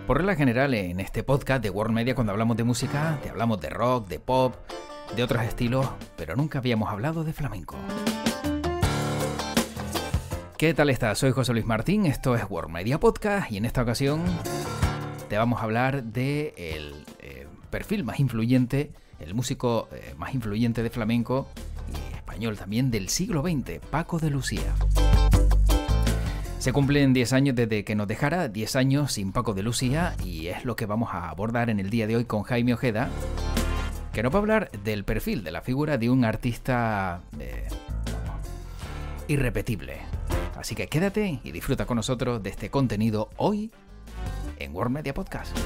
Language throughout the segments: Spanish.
Por regla general, en este podcast de World Media, cuando hablamos de música, te hablamos de rock, de pop, de otros estilos, pero nunca habíamos hablado de flamenco. ¿Qué tal estás? Soy José Luis Martín, esto es World Media Podcast y en esta ocasión te vamos a hablar del perfil más influyente, el músico más influyente de flamenco y español también del siglo XX, Paco de Lucía. Se cumplen 10 años desde que nos dejara, 10 años sin Paco de Lucía, y es lo que vamos a abordar en el día de hoy con Jaime Ojeda, que nos va a hablar del perfil, de la figura de un artista irrepetible. Así que quédate y disfruta con nosotros de este contenido hoy en World Media Podcast.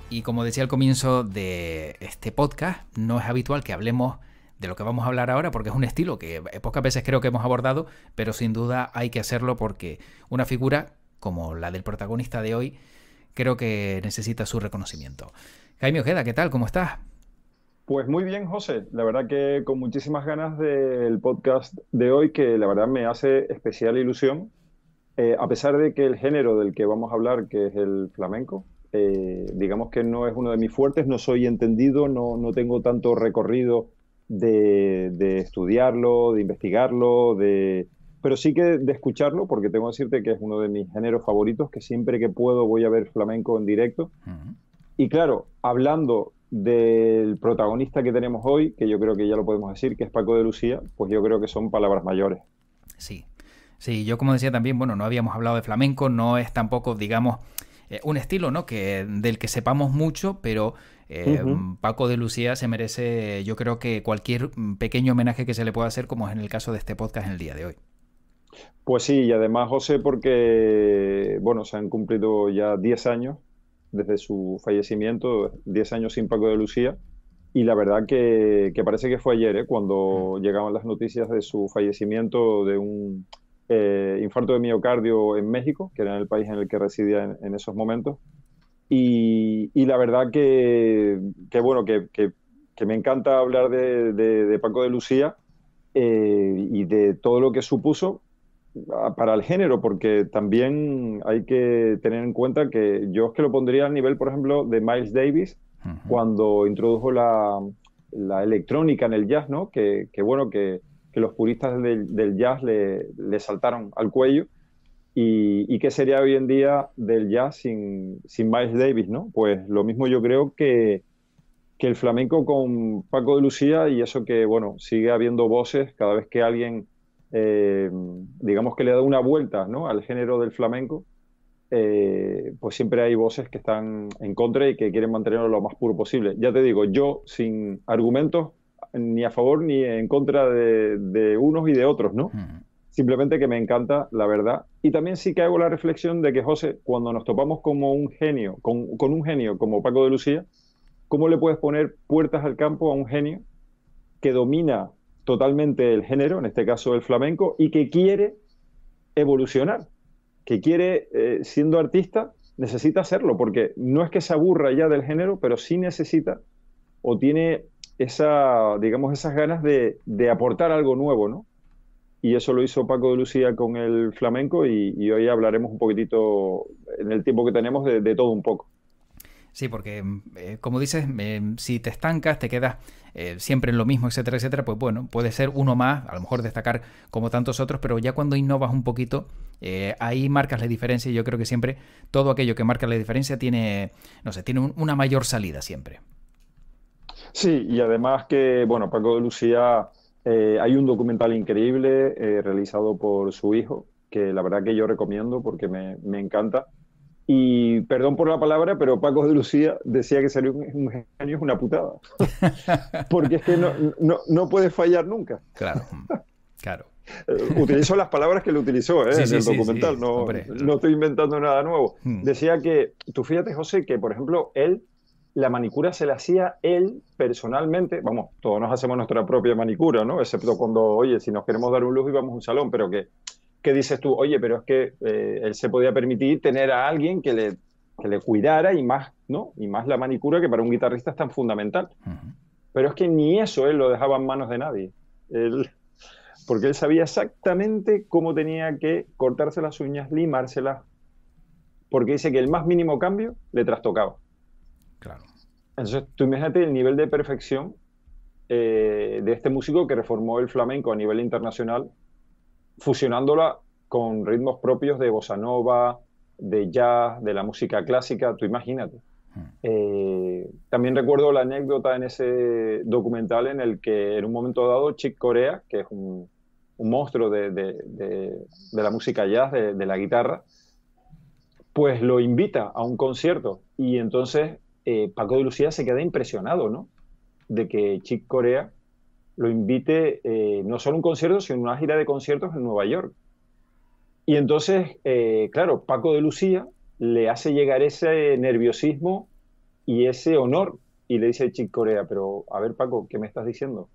Y como decía al comienzo de este podcast, no es habitual que hablemos de lo que vamos a hablar ahora, porque es un estilo que pocas veces creo que hemos abordado, pero sin duda hay que hacerlo porque una figura como la del protagonista de hoy creo que necesita su reconocimiento. Jaime Ojeda, ¿qué tal? ¿Cómo estás? Pues muy bien, José. La verdad que con muchísimas ganas del podcast de hoy, que la verdad me hace especial ilusión, a pesar de que el género del que vamos a hablar, que es el flamenco, digamos que no es uno de mis fuertes, no soy entendido, no tengo tanto recorrido de estudiarlo, de investigarlo, pero sí que de escucharlo, porque tengo que decirte que es uno de mis géneros favoritos, que siempre que puedo voy a ver flamenco en directo. Uh-huh. Y claro, hablando del protagonista que tenemos hoy, que yo creo que ya lo podemos decir, que es Paco de Lucía, pues yo creo que son palabras mayores. Sí, sí, yo como decía también, bueno, no habíamos hablado de flamenco, no es tampoco, digamos, un estilo, ¿no? Del que sepamos mucho, pero Paco de Lucía se merece, yo creo que cualquier pequeño homenaje que se le pueda hacer, como es en el caso de este podcast en el día de hoy. Pues sí, y además, José, porque, bueno, se han cumplido ya 10 años desde su fallecimiento, 10 años sin Paco de Lucía, y la verdad que parece que fue ayer, cuando llegaban las noticias de su fallecimiento de un infarto de miocardio en México, que era el país en el que residía en esos momentos. Y la verdad bueno, que me encanta hablar de Paco de Lucía y de todo lo que supuso para el género, porque también hay que tener en cuenta que yo es que lo pondría al nivel, por ejemplo, de Miles Davis, Uh-huh. cuando introdujo la electrónica en el jazz, ¿no? Que los puristas del jazz le saltaron al cuello. ¿Y qué sería hoy en día del jazz sin Miles Davis, ¿no? Pues lo mismo yo creo que el flamenco con Paco de Lucía, y eso que, bueno, sigue habiendo voces cada vez que alguien, digamos que le da una vuelta, ¿no?, al género del flamenco, pues siempre hay voces que están en contra y que quieren mantenerlo lo más puro posible. Ya te digo, yo sin argumentos ni a favor ni en contra de unos y de otros, ¿no? Uh-huh. Simplemente que me encanta, la verdad. Y también sí que hago la reflexión de que, José, cuando nos topamos como un genio, con un genio como Paco de Lucía, ¿cómo le puedes poner puertas al campo a un genio que domina totalmente el género, en este caso el flamenco, y que quiere evolucionar? Que quiere, siendo artista, necesita hacerlo, porque no es que se aburra ya del género, pero sí necesita o tiene digamos, esas ganas de aportar algo nuevo, ¿no? Y eso lo hizo Paco de Lucía con el flamenco y hoy hablaremos un poquitito, en el tiempo que tenemos, de todo un poco. Sí, porque como dices, si te estancas, te quedas siempre en lo mismo, etcétera, etcétera, pues bueno, puede ser uno más, a lo mejor destacar como tantos otros, pero ya cuando innovas un poquito, ahí marcas la diferencia, y yo creo que siempre todo aquello que marca la diferencia tiene, no sé, tiene una mayor salida siempre. Sí, y además que, bueno, Paco de Lucía, hay un documental increíble realizado por su hijo, que la verdad que yo recomiendo porque me encanta. Y perdón por la palabra, pero Paco de Lucía decía que ser un genio es una putada. Porque es que no puede fallar nunca. Claro, claro. Utilizo las palabras que él utilizó Sí, en el sí, documental, sí, hombre. no estoy inventando nada nuevo. Decía que, tú fíjate, José, que por ejemplo, la manicura se la hacía él personalmente. Vamos, todos nos hacemos nuestra propia manicura, ¿no? Excepto cuando, oye, si nos queremos dar un lujo y vamos a un salón, pero ¿qué dices tú? Oye, pero es que él se podía permitir tener a alguien que le cuidara, y más, ¿no? Y más la manicura, que para un guitarrista es tan fundamental. Uh-huh. Pero es que ni eso él lo dejaba en manos de nadie. Él porque él sabía exactamente cómo tenía que cortarse las uñas, limárselas, porque dice que el más mínimo cambio le trastocaba. Claro. Entonces, tú imagínate el nivel de perfección de este músico que reformó el flamenco a nivel internacional, fusionándola con ritmos propios de bossa nova, de jazz, de la música clásica, tú imagínate. También recuerdo la anécdota en ese documental en el que en un momento dado Chick Corea, que es un monstruo de la música jazz, de la guitarra, pues lo invita a un concierto y entonces Paco de Lucía se queda impresionado, ¿no? De que Chick Corea lo invite no solo a un concierto, sino a una gira de conciertos en Nueva York. Y entonces, claro, Paco de Lucía le hace llegar ese nerviosismo y ese honor y le dice a Chick Corea, pero a ver Paco, ¿qué me estás diciendo?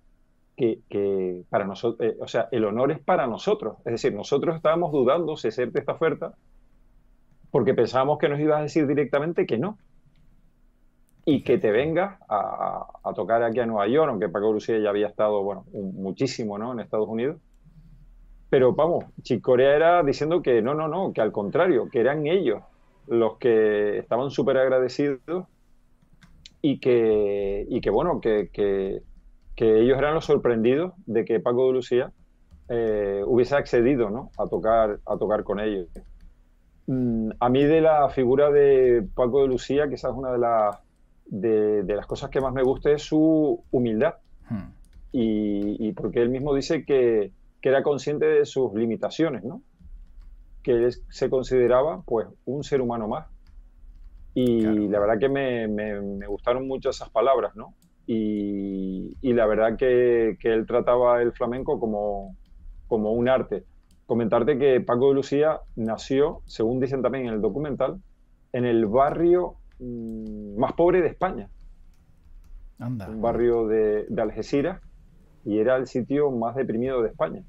Que para nosotros, o sea, el honor es para nosotros. Es decir, nosotros estábamos dudando si hacerte esta oferta porque pensábamos que nos ibas a decir directamente que no. Y que te vengas a tocar aquí a Nueva York, aunque Paco Lucía ya había estado, bueno, muchísimo, ¿no? En Estados Unidos. Pero vamos, Chick Corea era diciendo que no, no, no, que al contrario, que eran ellos los que estaban súper agradecidos y que bueno, que ellos eran los sorprendidos de que Paco de Lucía hubiese accedido, ¿no? a tocar con ellos. A mí de la figura de Paco de Lucía, quizás una de las cosas que más me gusta es su humildad. Hmm. Y porque él mismo dice que era consciente de sus limitaciones, ¿no? Que él se consideraba pues un ser humano más. Claro. Y la verdad que me gustaron mucho esas palabras, ¿no? Y la verdad que él trataba el flamenco como un arte. Comentarte que Paco de Lucía nació, según dicen también en el documental, en el barrio más pobre de España, Anda. un barrio de Algeciras, y era el sitio más deprimido de España.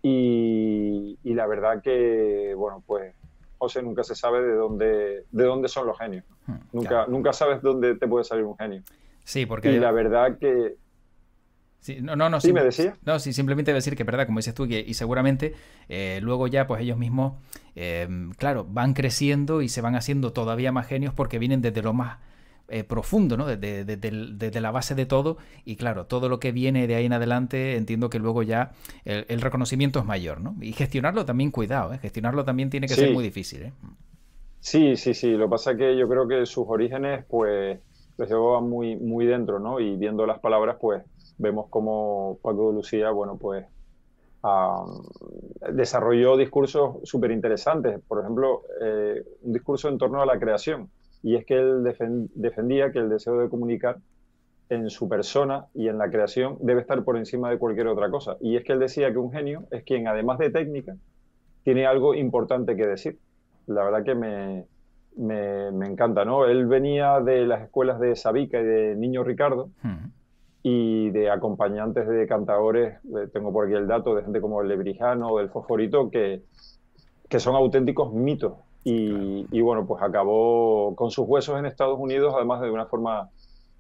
Y la verdad que, bueno, pues, José, nunca se sabe de dónde son los genios. Nunca, Claro. nunca sabes dónde te puede salir un genio. Sí, porque Y la verdad que... sí, no, Sí, me decía. no, sí, simplemente decir que es verdad, como dices tú, y seguramente luego ya pues ellos mismos, claro, van creciendo y se van haciendo todavía más genios porque vienen desde lo más profundo, ¿no? Desde la base de todo, y claro, todo lo que viene de ahí en adelante, entiendo que luego ya el reconocimiento es mayor, ¿no? Y gestionarlo también, cuidado, gestionarlo también tiene que ser muy Sí, difícil, ¿eh? sí, sí, sí. Lo que pasa es que yo creo que sus orígenes, pues, los llevaban muy, muy dentro, ¿no? Y viendo las palabras, pues, vemos cómo Paco de Lucía, bueno, pues, ah, desarrolló discursos súper interesantes. Por ejemplo, un discurso en torno a la creación. Y es que él defendía que el deseo de comunicar en su persona y en la creación debe estar por encima de cualquier otra cosa. Y es que él decía que un genio es quien, además de técnica, tiene algo importante que decir. La verdad que me encanta, ¿no? Él venía de las escuelas de Sabica y de Niño Ricardo Hmm. y de acompañantes de cantadores, tengo por aquí el dato, de gente como el Lebrijano o del Fosforito, que son auténticos mitos. Claro. Y bueno, pues acabó con sus huesos en Estados Unidos, además de una forma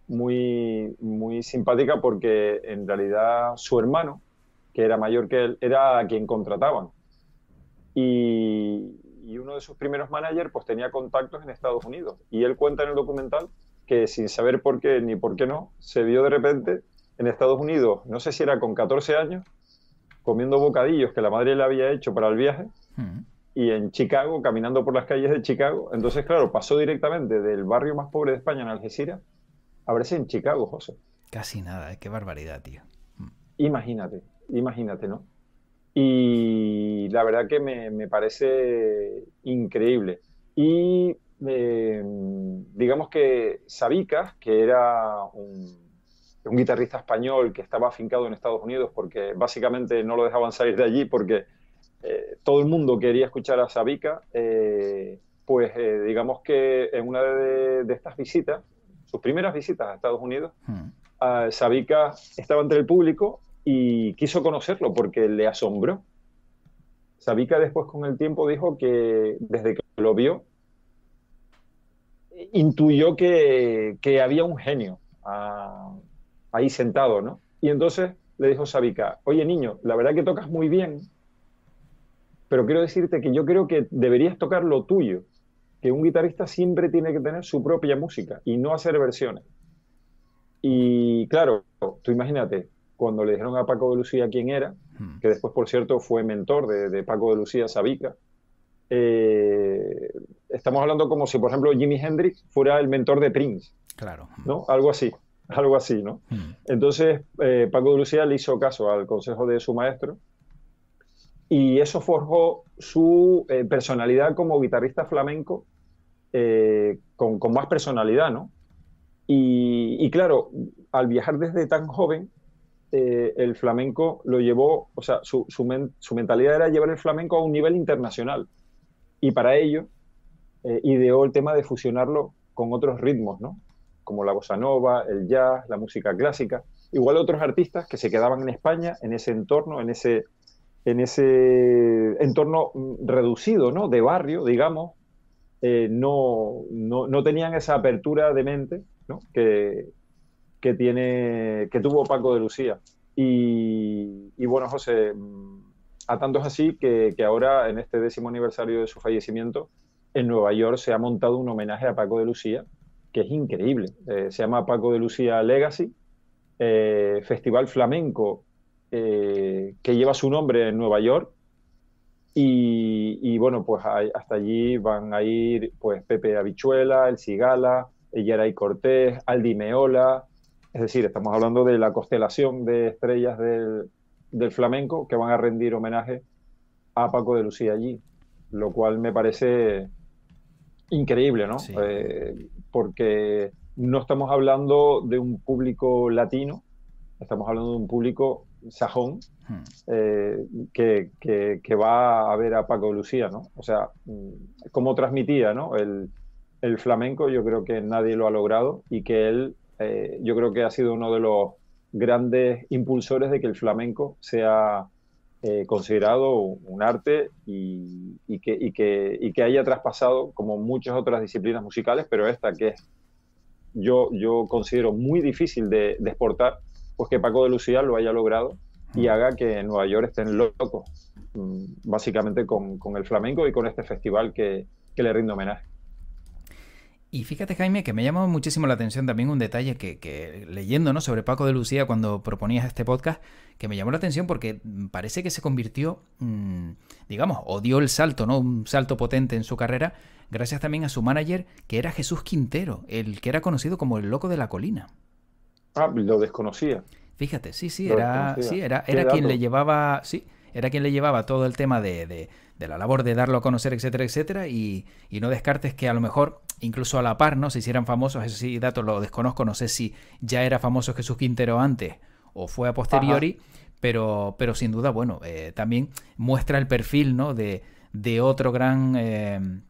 muy, muy simpática, porque en realidad su hermano, que era mayor que él, era a quien contrataban. Y uno de sus primeros managers pues tenía contactos en Estados Unidos. Y él cuenta en el documental que sin saber por qué ni por qué no, se vio de repente en Estados Unidos, no sé si era con 14 años, comiendo bocadillos que la madre le había hecho para el viaje, Hmm. y en Chicago, caminando por las calles de Chicago. Entonces, claro, pasó directamente del barrio más pobre de España, en Algeciras, a verse en Chicago, José. Casi nada, qué barbaridad, tío. Imagínate, imagínate, ¿no? Y la verdad que me parece increíble. Y digamos que Sabicas, que era un guitarrista español que estaba afincado en Estados Unidos porque básicamente no lo dejaban salir de allí porque todo el mundo quería escuchar a Sabica, pues digamos que en una de estas visitas, sus primeras visitas a Estados Unidos, Hmm. Sabica estaba entre el público y quiso conocerlo porque le asombró. Sabica después con el tiempo dijo que desde que lo vio, intuyó que había un genio ahí sentado, ¿no? Y entonces le dijo Sabica, oye niño, la verdad que tocas muy bien, pero quiero decirte que yo creo que deberías tocar lo tuyo, que un guitarrista siempre tiene que tener su propia música y no hacer versiones. Y claro, tú imagínate, cuando le dijeron a Paco de Lucía quién era, Mm. que después, por cierto, fue mentor de Paco de Lucía, Sabica, estamos hablando como si, por ejemplo, Jimi Hendrix fuera el mentor de Prince, Claro. ¿no? Algo así, ¿no? Mm. Entonces, Paco de Lucía le hizo caso al consejo de su maestro y eso forjó su personalidad como guitarrista flamenco con más personalidad, ¿no? Y claro, al viajar desde tan joven, el flamenco lo llevó, o sea, su mentalidad era llevar el flamenco a un nivel internacional. Y para ello, ideó el tema de fusionarlo con otros ritmos, ¿no? Como la bossa nova, el jazz, la música clásica. Igual otros artistas que se quedaban en España, en ese entorno, en ese entorno reducido, ¿no? De barrio, digamos, no tenían esa apertura de mente, ¿no? Que tuvo Paco de Lucía. Y bueno, José, a tanto es así que ahora, en este 10º aniversario de su fallecimiento, en Nueva York se ha montado un homenaje a Paco de Lucía, que es increíble. Se llama Paco de Lucía Legacy, festival flamenco que lleva su nombre en Nueva York. Y bueno, pues hasta allí van a ir pues Pepe Habichuela, El Cigala, Yeray Cortés, Aldi Meola. Es decir, estamos hablando de la constelación de estrellas del flamenco que van a rendir homenaje a Paco de Lucía allí, lo cual me parece increíble, ¿no? Sí. Porque no estamos hablando de un público latino, estamos hablando de un público sajón Mm. que va a ver a Paco de Lucía, ¿no? O sea, cómo transmitía, ¿no? El flamenco, yo creo que nadie lo ha logrado y que él, yo creo que ha sido uno de los grandes impulsores de que el flamenco sea considerado un arte y que haya traspasado como muchas otras disciplinas musicales, pero esta que es, yo considero muy difícil de exportar, pues que Paco de Lucía lo haya logrado y haga que en Nueva York estén locos, básicamente con el flamenco y con este festival que le rinde homenaje. Y fíjate, Jaime, que me llama muchísimo la atención también un detalle que leyendo, ¿no?, sobre Paco de Lucía cuando proponías este podcast, que me llamó la atención porque parece que se convirtió, digamos, o dio el salto, ¿no?, un salto potente en su carrera, gracias también a su manager, que era Jesús Quintero, el que era conocido como el Loco de la Colina. Ah, lo desconocía. Fíjate, sí, Lo desconocía. Qué era quien le dato. llevaba, sí, era quien le llevaba todo el tema de la labor de darlo a conocer, etcétera, etcétera, y no descartes que a lo mejor, incluso a la par, ¿no?, se hicieran famosos, ese sí, dato lo desconozco, no sé si ya era famoso Jesús Quintero antes o fue a Ajá. posteriori, pero sin duda, bueno, también muestra el perfil, ¿no?, de otro gran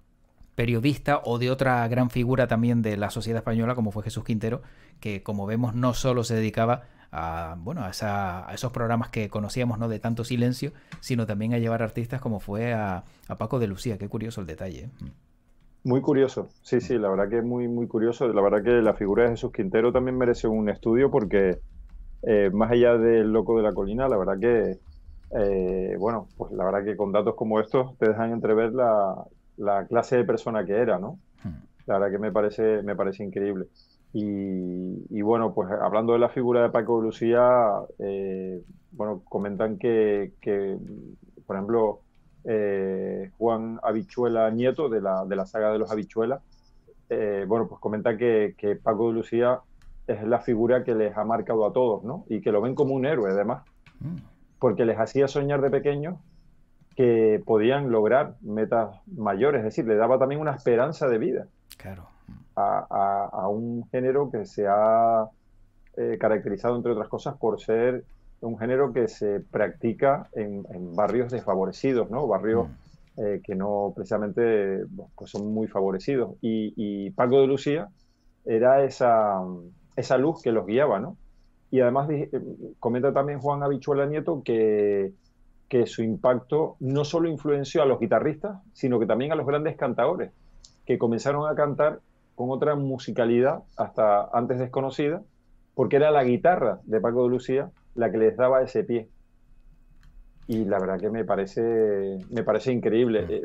periodista o de otra gran figura también de la sociedad española como fue Jesús Quintero, que como vemos no solo se dedicaba a, bueno, a esos programas que conocíamos, ¿no?, de tanto silencio, sino también a llevar artistas como fue a Paco de Lucía. Qué curioso el detalle, ¿eh? Muy curioso, sí, sí, la verdad que es muy, muy curioso. La verdad que la figura de Jesús Quintero también merece un estudio porque más allá del Loco de la Colina, la verdad que, bueno, pues la verdad que con datos como estos te dejan entrever la clase de persona que era, ¿no? La verdad que me parece increíble. Y bueno, pues hablando de la figura de Paco de Lucía, bueno, comentan que, por ejemplo, Juan Habichuela Nieto, de la saga de los Habichuelas, bueno, pues comenta que Paco de Lucía es la figura que les ha marcado a todos, ¿no? Y que lo ven como un héroe, además, Mm, porque les hacía soñar de pequeños que podían lograr metas mayores, es decir, le daba también una esperanza de vida claro. a un género que se ha caracterizado, entre otras cosas, por ser un género que se practica en barrios desfavorecidos, ¿no? Barrios Mm, que no precisamente pues son muy favorecidos. Y Paco de Lucía era esa luz que los guiaba, ¿no? Y además comenta también Juan Habichuela Nieto que su impacto no solo influenció a los guitarristas, sino que también a los grandes cantadores, que comenzaron a cantar con otra musicalidad hasta antes desconocida, porque era la guitarra de Paco de Lucía la que les daba ese pie. Y la verdad que me parece increíble.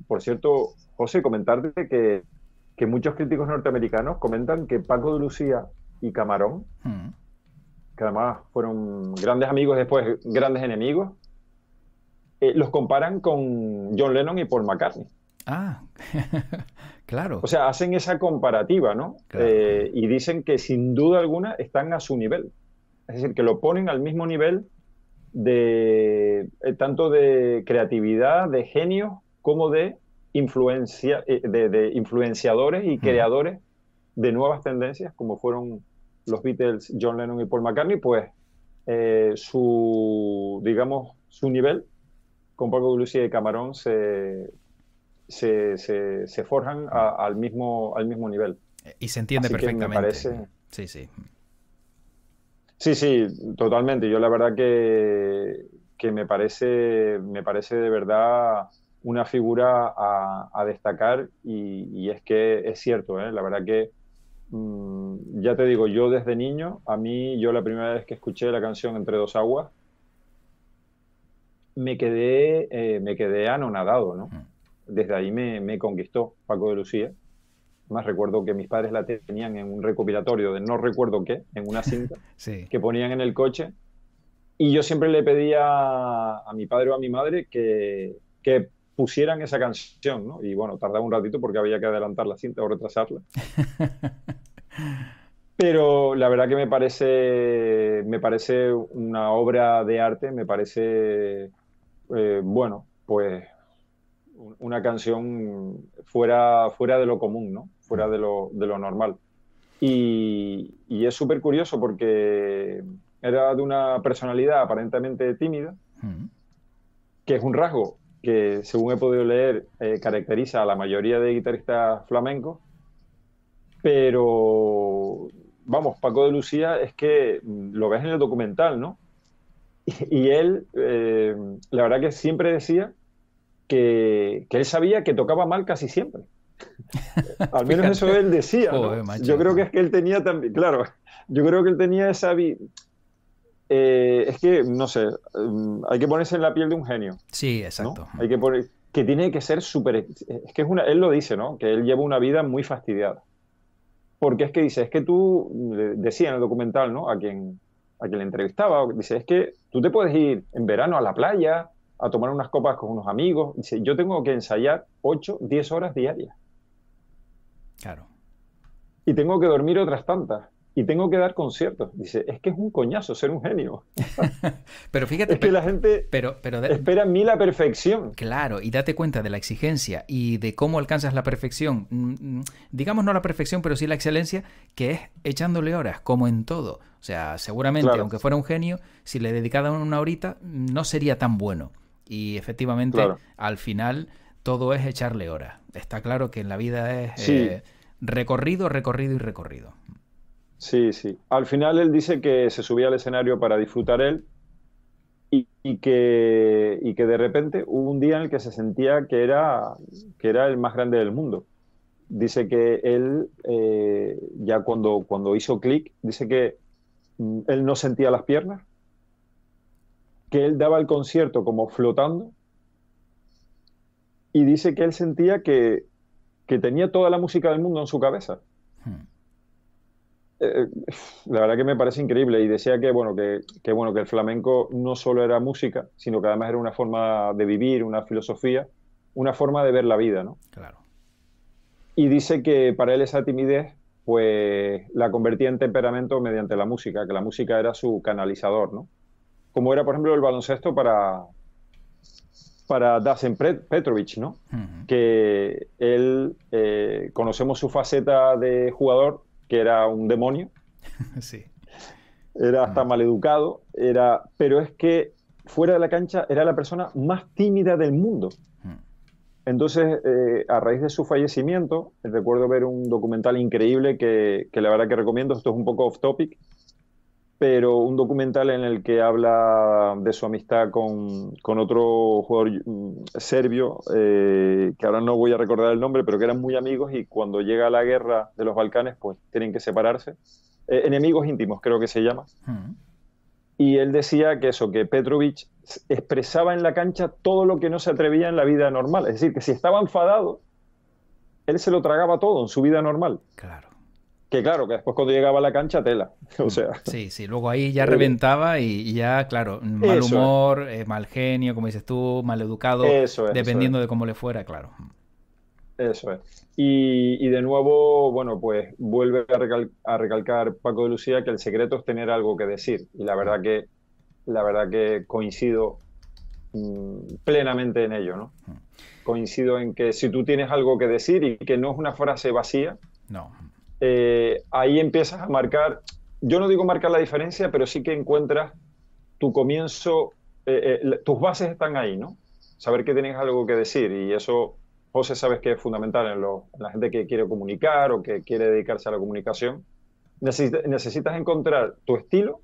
Por cierto, José, comentarte que muchos críticos norteamericanos comentan que Paco de Lucía y Camarón, Mm. que además fueron grandes amigos, después grandes enemigos, los comparan con John Lennon y Paul McCartney. Ah, claro, O sea, hacen esa comparativa, ¿no? claro. Y dicen que sin duda alguna están a su nivel. Es decir, que lo ponen al mismo nivel de tanto de creatividad, de genios, como de de influenciadores y Mm. creadores de nuevas tendencias, como fueron los Beatles, John Lennon y Paul McCartney, pues digamos, su nivel con Paco de Lucía y Camarón se forjan al mismo nivel. Y se entiende Así que me perfectamente. parece, Sí, sí. sí, sí, totalmente. Yo la verdad que me parece de verdad una figura a destacar y es que es cierto, ¿eh? La verdad que, ya te digo, yo desde niño, yo la primera vez que escuché la canción Entre dos aguas, me quedé anonadado, ¿no? Mm. Desde ahí me conquistó Paco de Lucía. Más recuerdo que mis padres la tenían en un recopilatorio de no recuerdo qué, en una cinta Sí. que ponían en el coche. Y yo siempre le pedía a mi padre o a mi madre que pusieran esa canción, ¿no? Y bueno, tardaba un ratito porque había que adelantar la cinta o retrasarla. Pero la verdad que me parece una obra de arte, me parece, bueno, pues una canción fuera de lo común, ¿no? Fuera Mm. de lo normal. Y es súper curioso porque era de una personalidad aparentemente tímida, Mm. que es un rasgo que, según he podido leer, caracteriza a la mayoría de guitarristas flamencos, pero vamos, Paco de Lucía es que lo ves en el documental, ¿no? Y él, la verdad que siempre decía que él sabía que tocaba mal casi siempre. Al menos eso Fíjate. él decía, Joder, ¿no? Yo macho. creo que es que él tenía también, claro, yo creo que él tenía es que, no sé, hay que ponerse en la piel de un genio, Sí, ¿no? exacto. Hay que poner, que tiene que ser súper, es que él lo dice, ¿no? Que él lleva una vida muy fastidiada. Porque es que dice, es que tú, decía en el documental, ¿no? A quien le entrevistaba, dice, es que tú te puedes ir en verano a la playa a tomar unas copas con unos amigos. Dice, yo tengo que ensayar 8 10 horas diarias Claro. y tengo que dormir otras tantas y tengo que dar conciertos. Dice, es que es un coñazo ser un genio. Pero fíjate, Es que la gente pero espera en mí la perfección. claro, y date cuenta de la exigencia y de cómo alcanzas la perfección. Digamos no la perfección, pero sí la excelencia, que es echándole horas, como en todo. O sea, seguramente, Claro, aunque fuera un genio, si le dedicara una horita, no sería tan bueno. Y efectivamente, claro. al final, todo es echarle horas. Está claro que en la vida es Sí, recorrido, recorrido y recorrido. sí, sí. Al final él dice que se subía al escenario para disfrutar él y que de repente hubo un día en el que se sentía que era el más grande del mundo. Dice que él, ya cuando hizo clic, dice que él no sentía las piernas, que él daba el concierto como flotando y dice que él sentía que tenía toda la música del mundo en su cabeza. Hmm. Eh, la verdad que me parece increíble y decía que el flamenco no solo era música, sino que además era una forma de vivir, una filosofía, una forma de ver la vida, ¿no? Claro. Y dice que para él esa timidez, pues la convertía en temperamento mediante la música, que la música era su canalizador, ¿no? Como era, por ejemplo, el baloncesto para Dasen Petrovic, ¿no? Hmm. Que él, conocemos su faceta de jugador, que era un demonio, Sí. era Hmm. hasta maleducado, pero es que fuera de la cancha era la persona más tímida del mundo. Hmm. Entonces, a raíz de su fallecimiento, recuerdo ver un documental increíble que la verdad que recomiendo, esto es un poco off topic, pero un documental en el que habla de su amistad con otro jugador serbio, que ahora no voy a recordar el nombre, pero que eran muy amigos y cuando llega la guerra de los Balcanes, pues tienen que separarse. Enemigos íntimos, creo que se llama. Hmm. y él decía que eso, que Petrovic expresaba en la cancha todo lo que no se atrevía en la vida normal. Es decir, que si estaba enfadado, él se lo tragaba todo en su vida normal. Claro. Que claro, que después cuando llegaba a la cancha, tela. O sea, Sí, sí, luego ahí ya reventaba y ya, claro, mal eso es, humor, mal genio, como dices tú, mal educado, eso es, eso es. dependiendo de cómo le fuera, claro. Eso es. Y de nuevo, bueno, pues vuelve a recalcar Paco de Lucía que el secreto es tener algo que decir. Y la verdad que coincido plenamente en ello, ¿no? Coincido en que si tú tienes algo que decir y que no es una frase vacía, No. ahí empiezas a marcar, yo no digo marcar la diferencia, pero sí que encuentras tu comienzo, tus bases están ahí, ¿no? Saber que tienes algo que decir y eso, José, sabes que es fundamental en la gente que quiere comunicar o que quiere dedicarse a la comunicación. Necesitas encontrar tu estilo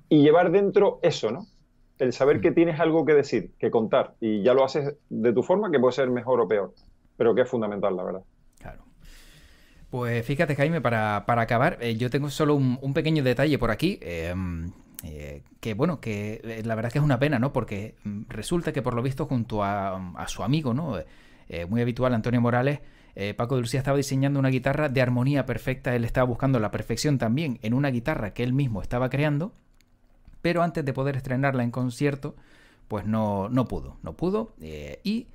y llevar dentro eso, ¿no? El saber que tienes algo que decir, que contar, y ya lo haces de tu forma, que puede ser mejor o peor, pero que es fundamental, la verdad. Claro. Pues fíjate, Jaime, para acabar, yo tengo solo un pequeño detalle por aquí, que bueno, que la verdad es que es una pena, ¿no? Porque resulta que por lo visto junto a su amigo, ¿no? Muy habitual, Antonio Morales, Paco de Lucía estaba diseñando una guitarra de armonía perfecta, él estaba buscando la perfección también en una guitarra que él mismo estaba creando, pero antes de poder estrenarla en concierto, pues no pudo, y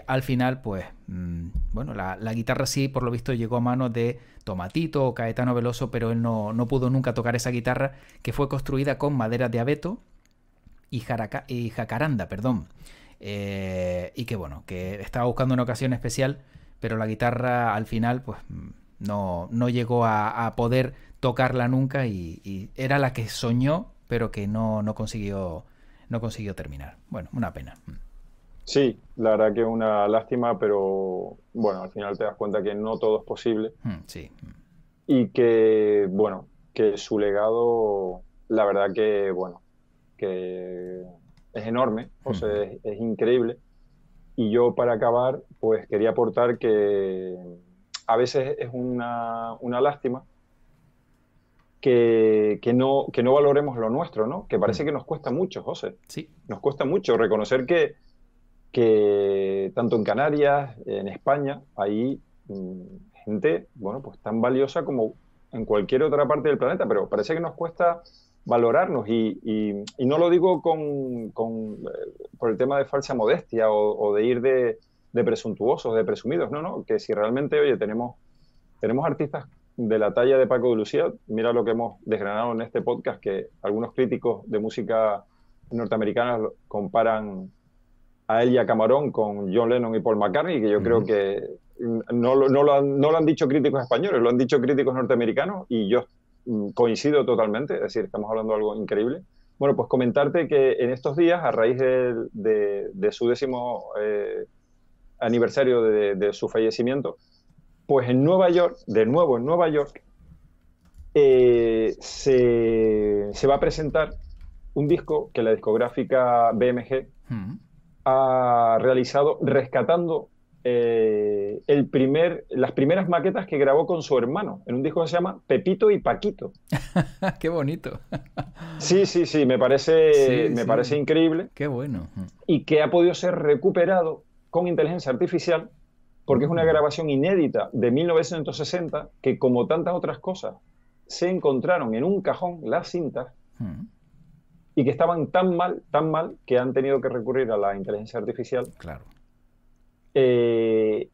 al final, pues, bueno, la guitarra sí, por lo visto, llegó a manos de Tomatito o Caetano Veloso, pero él no pudo nunca tocar esa guitarra que fue construida con madera de abeto y jacaranda, perdón. Y que bueno, que estaba buscando una ocasión especial, pero la guitarra al final, pues, no llegó a poder tocarla nunca y era la que soñó, pero que no consiguió terminar. Bueno, una pena. Sí, la verdad que es una lástima, pero bueno, al final te das cuenta que no todo es posible Sí. y que, bueno, que su legado, la verdad que, bueno, que es enorme, o sea, es increíble. Y yo para acabar, pues quería aportar que a veces es una lástima que no valoremos lo nuestro, ¿no? Que parece que nos cuesta mucho, José. Sí. Nos cuesta mucho reconocer que tanto en Canarias, en España, hay gente, bueno, pues tan valiosa como en cualquier otra parte del planeta, pero parece que nos cuesta valorarnos y no lo digo por el tema de falsa modestia o de ir de presuntuosos, de presumidos, no, que si realmente, oye, tenemos artistas de la talla de Paco de Lucía, mira lo que hemos desgranado en este podcast, que algunos críticos de música norteamericana comparan a él y a Camarón con John Lennon y Paul McCartney, que yo creo que no lo han dicho críticos españoles, lo han dicho críticos norteamericanos y yo coincido totalmente, es decir, estamos hablando de algo increíble. Bueno, pues comentarte que en estos días, a raíz de su 10º aniversario de su fallecimiento, pues en Nueva York, de nuevo en Nueva York, se va a presentar un disco que la discográfica BMG ha realizado rescatando las primeras maquetas que grabó con su hermano, en un disco que se llama Pepito y Paquito. Qué bonito. Sí, me parece Sí. increíble Qué bueno. y que ha podido ser recuperado con inteligencia artificial porque es una grabación inédita de 1960 que, como tantas otras cosas, se encontraron en un cajón las cintas y que estaban tan mal, que han tenido que recurrir a la inteligencia artificial. Claro. Que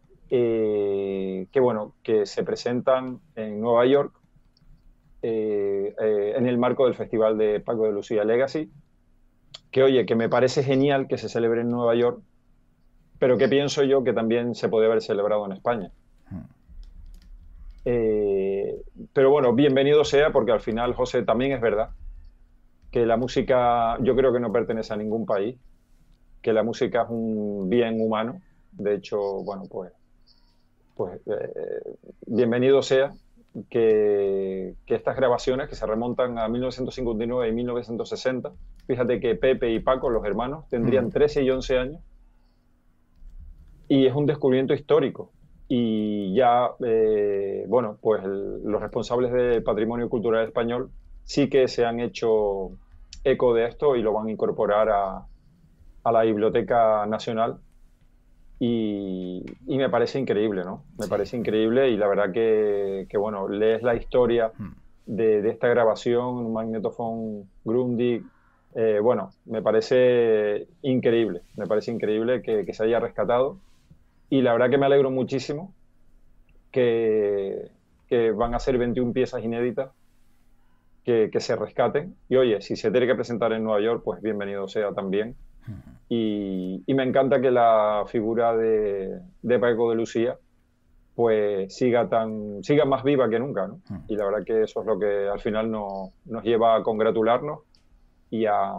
bueno, que se presentan en Nueva York en el marco del Festival de Paco de Lucía Legacy, que oye, que me parece genial que se celebre en Nueva York, pero que pienso yo que también se puede haber celebrado en España. Pero bueno, bienvenido sea, porque al final, José, también es verdad que la música yo creo que no pertenece a ningún país, que la música es un bien humano. De hecho, bueno, pues bienvenido sea que estas grabaciones que se remontan a 1959 y 1960, fíjate que Pepe y Paco, los hermanos, tendrían 13 y 11 años, y es un descubrimiento histórico. Y ya, bueno, pues los responsables del patrimonio cultural español sí que se han hecho eco de esto y lo van a incorporar a la Biblioteca Nacional. Y me parece increíble, ¿no? Me parece increíble y la verdad que bueno, lees la historia de esta grabación, un magnetofón Grundig. Bueno, me parece increíble que se haya rescatado y la verdad que me alegro muchísimo que van a ser 21 piezas inéditas que se rescaten y oye, si se tiene que presentar en Nueva York, pues bienvenido sea también. Y me encanta que la figura de Paco de Lucía pues siga más viva que nunca, ¿no? Y la verdad que eso es lo que al final nos lleva a congratularnos y a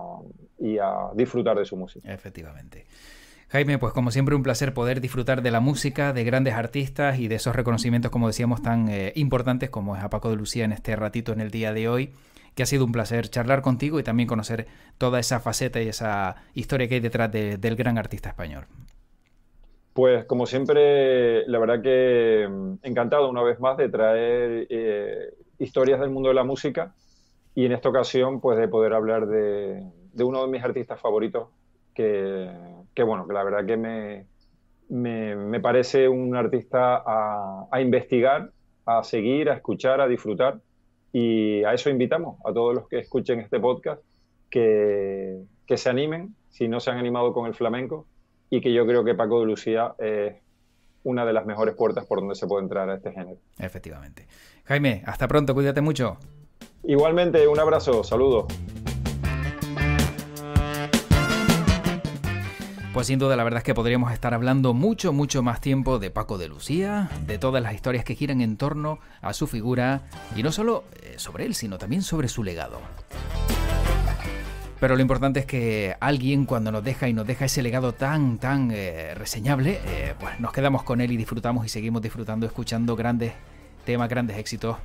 disfrutar de su música. Efectivamente. Jaime, pues como siempre un placer poder disfrutar de la música, de grandes artistas y de esos reconocimientos, como decíamos, tan importantes como es a Paco de Lucía en este ratito, en el día de hoy, que ha sido un placer charlar contigo y también conocer toda esa faceta y esa historia que hay detrás del gran artista español. Pues como siempre, la verdad que encantado una vez más de traer historias del mundo de la música y en esta ocasión pues de poder hablar de uno de mis artistas favoritos que bueno, que la verdad que me parece un artista a investigar, a seguir, a escuchar, a disfrutar. Y a eso invitamos a todos los que escuchen este podcast que se animen, si no se han animado con el flamenco, y que yo creo que Paco de Lucía es una de las mejores puertas por donde se puede entrar a este género. Efectivamente. Jaime, hasta pronto, cuídate mucho. Igualmente, un abrazo, saludos. Pues sin duda la verdad es que podríamos estar hablando mucho más tiempo de Paco de Lucía, de todas las historias que giran en torno a su figura y no solo sobre él, sino también sobre su legado. Pero lo importante es que alguien cuando nos deja ese legado tan reseñable, pues nos quedamos con él y disfrutamos y seguimos disfrutando, escuchando grandes temas, grandes éxitos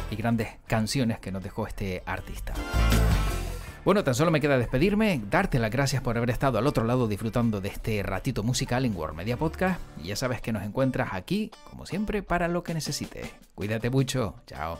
y grandes canciones que nos dejó este artista. Bueno, tan solo me queda despedirme, darte las gracias por haber estado al otro lado disfrutando de este ratito musical en World Media Podcast. Y ya sabes que nos encuentras aquí, como siempre, para lo que necesites. Cuídate mucho. Chao.